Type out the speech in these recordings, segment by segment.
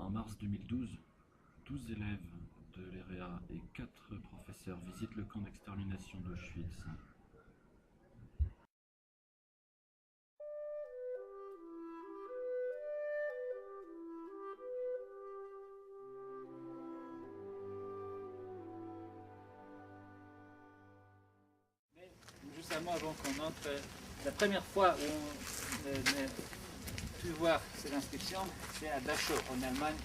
En mars 2012, 12 élèves de l'EREA et 4 professeurs visitent le camp d'extermination d'Auschwitz. Justement, avant qu'on entre, la première fois où on a pu voir ces inscriptions, c'est à Dachau, en Allemagne,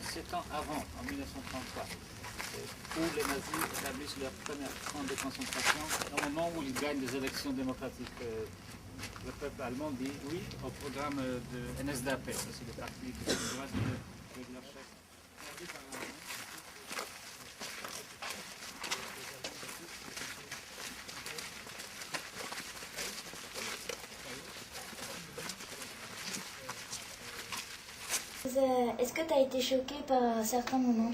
7 ans avant, en 1933, où les nazis établissent leur première camp de concentration, au moment où ils gagnent des élections démocratiques. Le peuple allemand dit oui au programme de NSDAP, c'est le parti de droite avec leur chef. Est-ce que tu as été choqué par un certain moment?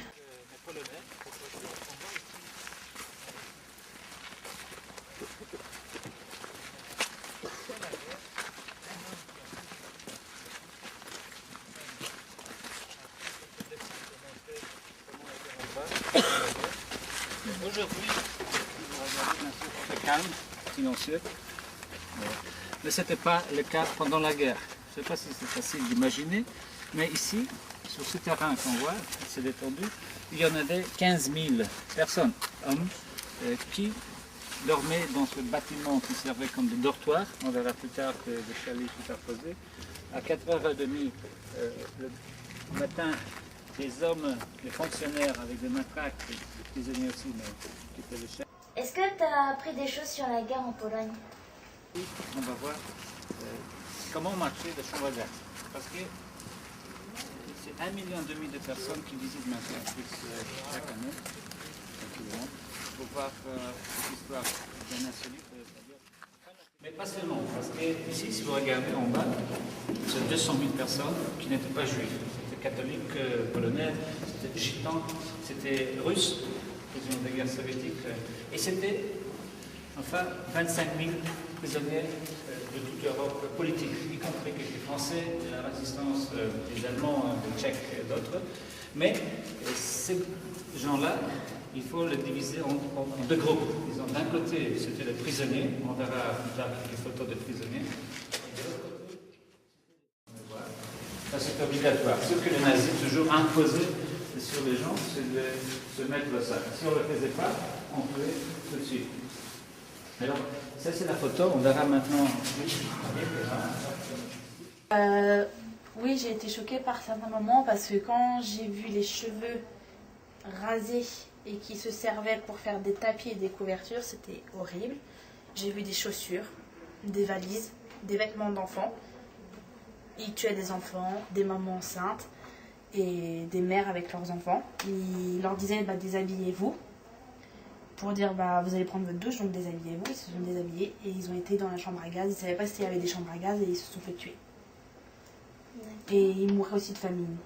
Aujourd'hui, c'est calme, silencieux, mais ce n'était pas le cas pendant la guerre. Je ne sais pas si c'est facile d'imaginer, mais ici, sur ce terrain qu'on voit, c'est détendu, il y en avait 15 000 personnes, hommes, qui dormaient dans ce bâtiment qui servait comme des dortoirs. On verra plus tard que des chalets superposés. À 4h30 le matin, des hommes, des fonctionnaires avec des matraques, des prisonniers aussi, mais qui étaient les chefs. Est-ce que tu as appris des choses sur la guerre en Pologne? On va voir comment marcher de chambre à gaz. Parce que c'est 1,5 million de personnes qui visitent maintenant chaque année, pour voir l'histoire d'un insolite. Mais pas seulement, parce que ici, si vous regardez en bas, c'est 200 000 personnes qui n'étaient pas juives. C'était catholiques, polonais, c'était gitans, c'était russes, prisonniers de guerre soviétique, et c'était enfin 25 000 prisonniers de toute l'Europe politique, y compris quelques Français, de la résistance des Allemands, des Tchèques et d'autres. Mais ces gens-là, il faut les diviser en deux groupes. Disons, d'un côté, c'était les prisonniers, on verra plus tard quelques photos de prisonniers. Et de l'autre côté, ça c'est obligatoire. Ce que les nazis toujours imposaient sur les gens, c'est de se mettre ça. Si on ne le faisait pas, on tuait tout de suite. Alors, ça c'est la photo, on verra maintenant. Oui, j'ai été choquée par certains moments parce que quand j'ai vu les cheveux rasés et qui se servaient pour faire des tapis et des couvertures, c'était horrible. J'ai vu des chaussures, des valises, des vêtements d'enfants. Ils tuaient des enfants, des mamans enceintes et des mères avec leurs enfants. Ils leur disaient déshabillez-vous pour dire vous allez prendre votre douche, donc déshabillez-vous. Ils se sont déshabillés et ils ont été dans la chambre à gaz. Ils ne savaient pas s'il y avait des chambres à gaz et ils se sont fait tuer. Et ils mouraient aussi de famine.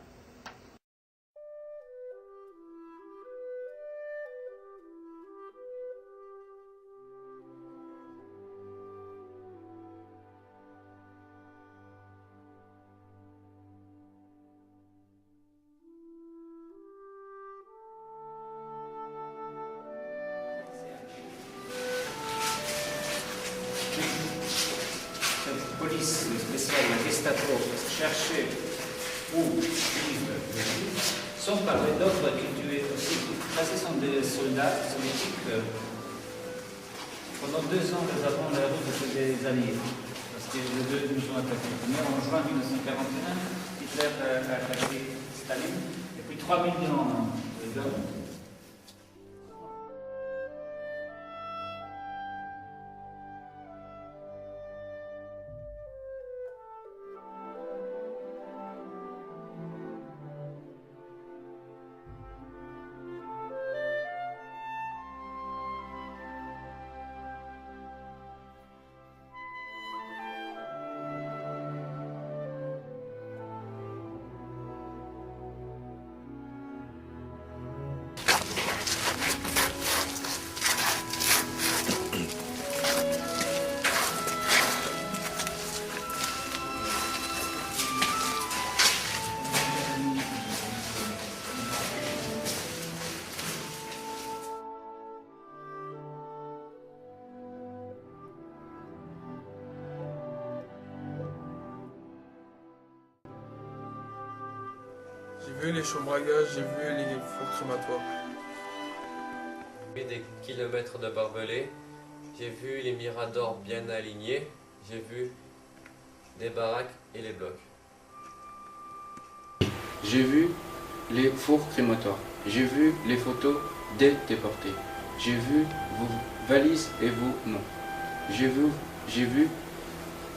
Police spéciale, la Gestapo, cherchait où vivent les juifs, sans parler d'autres qui tuaient aussi. Ça, ce sont des soldats soviétiques. Pendant 2 ans, nous avons la route des Alliés, parce que les deux nous ont attaqués. Mais en juin 1941, Hitler a attaqué Staline, et puis 3 millions d'hommes. J'ai vu les chambres à gaz, j'ai vu les fours crématoires. J'ai vu des kilomètres de barbelés, j'ai vu les miradors bien alignés, j'ai vu des baraques et les blocs. J'ai vu les fours crématoires. J'ai vu les photos des déportés. J'ai vu vos valises et vos noms. J'ai vu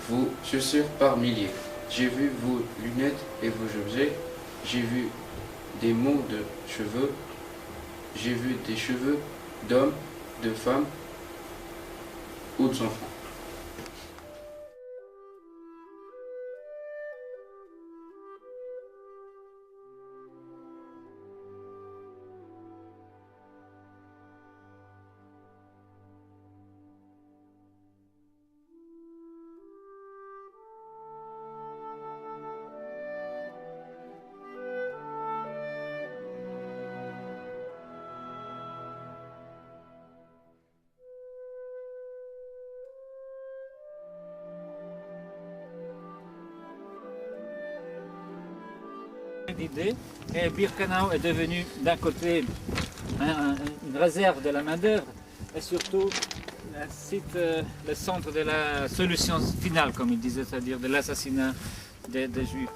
vos chaussures par milliers. J'ai vu vos lunettes et vos objets. J'ai vu des mots de cheveux. J'ai vu des cheveux d'hommes, de femmes ou d'enfants. D'idée, et Birkenau est devenu d'un côté une réserve de la main-d'œuvre et surtout le centre de la solution finale, comme il disait, c'est-à-dire de l'assassinat des Juifs.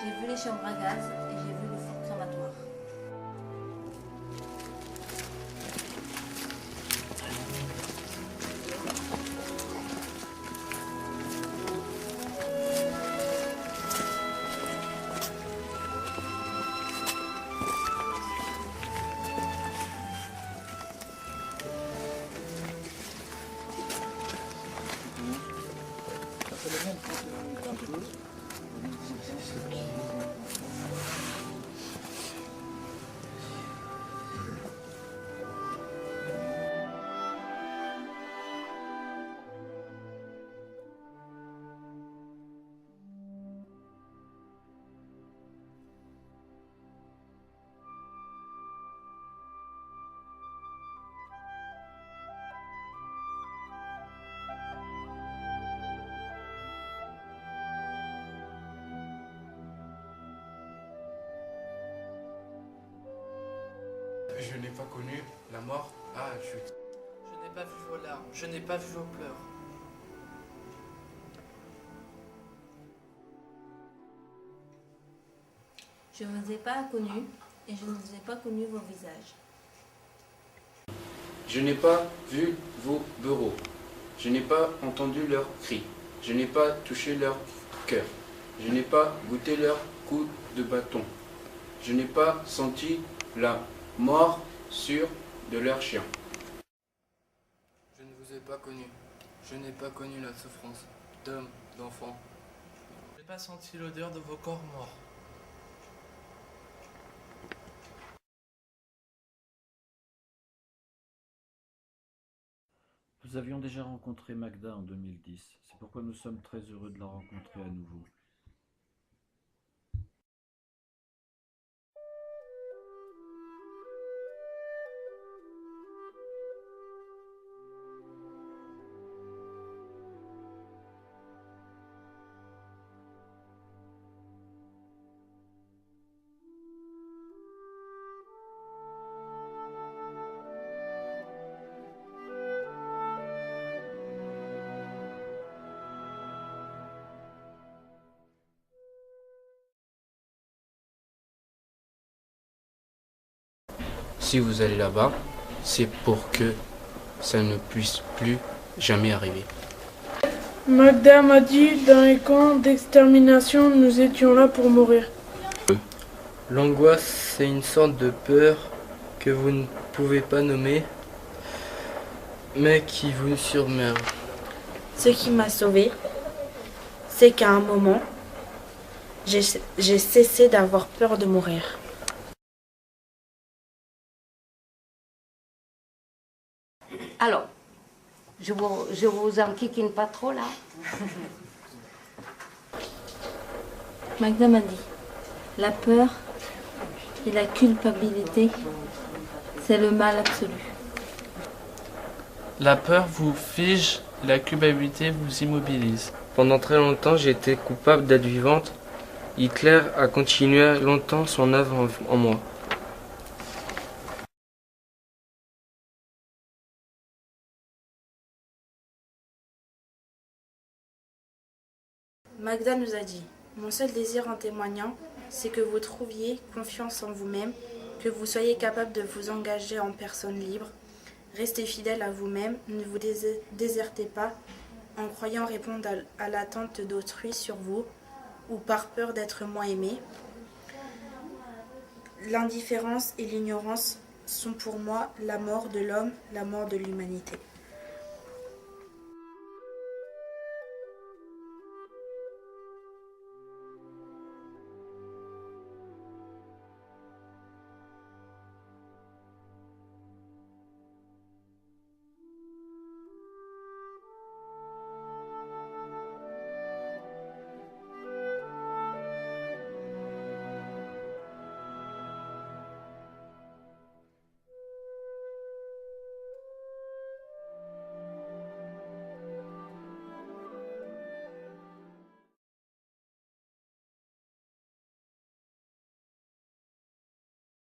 J'ai vu les chambres à gaz et j'ai vu le four crématoire. Je n'ai pas connu la mort à Auschwitz. Je n'ai pas vu vos larmes, je n'ai pas vu vos pleurs. Je ne vous ai pas connus et je ne vous ai pas connu vos visages. Je n'ai pas vu vos bureaux. Je n'ai pas entendu leurs cris. Je n'ai pas touché leur cœur. Je n'ai pas goûté leurs coups de bâton. Je n'ai pas senti la mort sur de leurs chiens. Je ne vous ai pas connus. Je n'ai pas connu la souffrance d'hommes, d'enfants. Je n'ai pas senti l'odeur de vos corps morts. Nous avions déjà rencontré Magda en 2010, c'est pourquoi nous sommes très heureux de la rencontrer à nouveau. Si vous allez là-bas, c'est pour que ça ne puisse plus jamais arriver. Magda m'a dit, dans les camps d'extermination, nous étions là pour mourir. L'angoisse, c'est une sorte de peur que vous ne pouvez pas nommer, mais qui vous surmerge. Ce qui m'a sauvée, c'est qu'à un moment, j'ai cessé d'avoir peur de mourir. Alors, je vous enquiquine pas trop là. Magda m'a dit, la peur et la culpabilité, c'est le mal absolu. La peur vous fige et la culpabilité vous immobilise. Pendant très longtemps, j'ai été coupable d'être vivante. Hitler a continué longtemps son œuvre en moi. Magda nous a dit, mon seul désir en témoignant, c'est que vous trouviez confiance en vous-même, que vous soyez capable de vous engager en personne libre. Restez fidèle à vous-même, ne vous désertez pas en croyant répondre à l'attente d'autrui sur vous ou par peur d'être moins aimé. L'indifférence et l'ignorance sont pour moi la mort de l'homme, la mort de l'humanité.